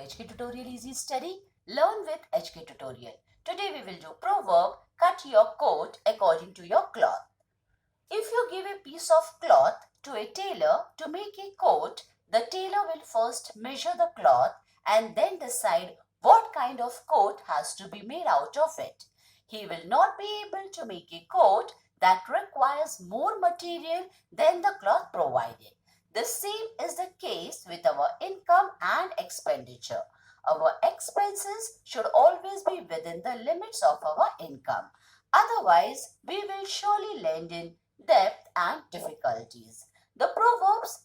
HK Tutorial Easy Study. Learn with HK Tutorial. Today we will do proverb, cut your coat according to your cloth. If you give a piece of cloth to a tailor to make a coat, the tailor will first measure the cloth and then decide what kind of coat has to be made out of it. He will not be able to make a coat that requires more material than the cloth provided. The same is the case with our income and expenditure. Our expenses should always be within the limits of our income. Otherwise, we will surely land in debt and difficulties. The Proverbs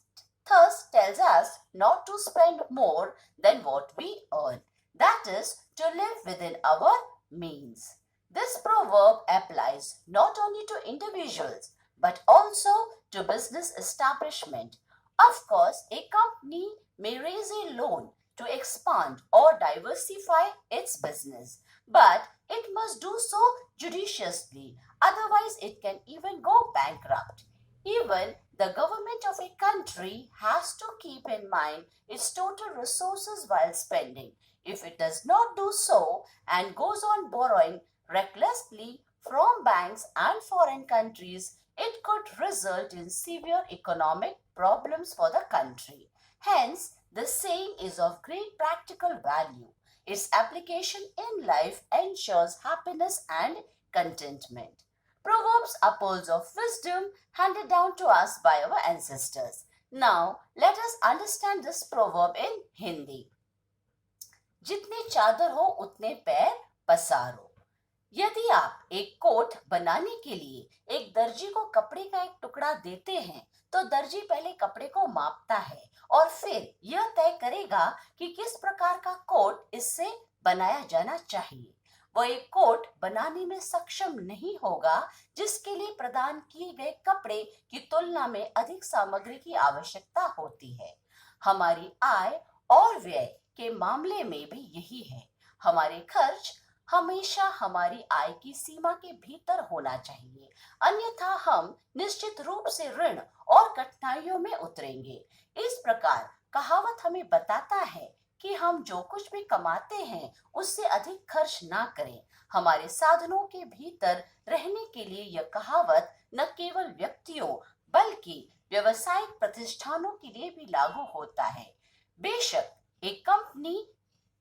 thus tells us not to spend more than what we earn. That is, to live within our means. This proverb applies not only to individuals but also to business establishment. Of course, a company may raise a loan to expand or diversify its business, but it must do so judiciously, otherwise it can even go bankrupt. Even the government of a country has to keep in mind its total resources while spending. If it does not do so and goes on borrowing recklessly from banks and foreign countries, it could result in severe economic problems for the country. Hence, the saying is of great practical value. Its application in life ensures happiness and contentment. Proverbs are pearls of wisdom handed down to us by our ancestors. Now, let us understand this proverb in Hindi. जितने चादर हो उतने पैर पसारो. यदि आप एक coat बनाने के लिए एक दर्जी को कपड़े का एक टुकड़ा देते हैं, तो दर्जी पहले कपड़े को मापता है और फिर यह तय करेगा कि किस प्रकार का कोट इससे बनाया जाना चाहिए. वह एक कोट बनाने में सक्षम नहीं होगा जिसके लिए प्रदान किए गए कपड़े की तुलना में अधिक सामग्री की आवश्यकता होती है. हमारी आय और व्यय के मामले में भी यही है. हमारे खर्च हमेशा हमारी आय की सीमा के भीतर होना चाहिए, अन्यथा हम निश्चित रूप से ऋण और कठिनाइयों में उतरेंगे. इस प्रकार कहावत हमें बताता है कि हम जो कुछ भी कमाते हैं उससे अधिक खर्च ना करें. हमारे साधनों के भीतर रहने के लिए यह कहावत न केवल व्यक्तियों बल्कि व्यावसायिक प्रतिष्ठानों के लिए भी लागू होता है. बेशक एक कंपनी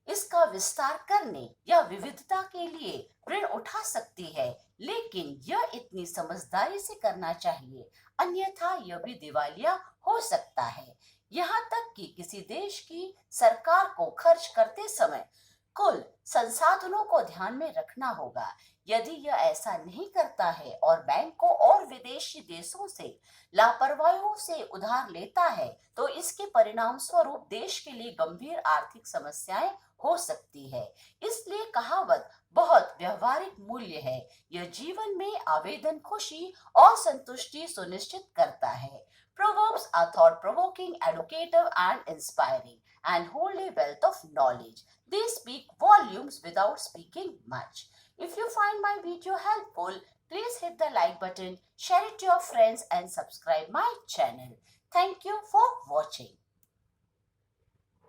इसका विस्तार करने या विविधता के लिए ऋण उठा सकती है, लेकिन यह इतनी समझदारी से करना चाहिए, अन्यथा यह भी दिवालिया हो सकता है. यहाँ तक कि किसी देश की सरकार को खर्च करते समय कुल संसाधनों को ध्यान में रखना होगा. यदि यह ऐसा नहीं करता है और बैंकों और विदेशी देशों से लापरवाहियों से उधार लेता है, तो इसके परिणाम स्वरूप देश के लिए गंभीर आर्थिक समस्याएं हो सकती है. इसलिए कहावत बहुत व्यवहारिक मूल्य है. यह जीवन में आवेदन, खुशी और संतुष्टि सुनिश्चित करता है. Proverbs are thought-provoking, educative and inspiring and hold a wealth of knowledge. They speak volumes without speaking much. If you find my video helpful, please hit the like button, share it to your friends and subscribe my channel. Thank you for watching.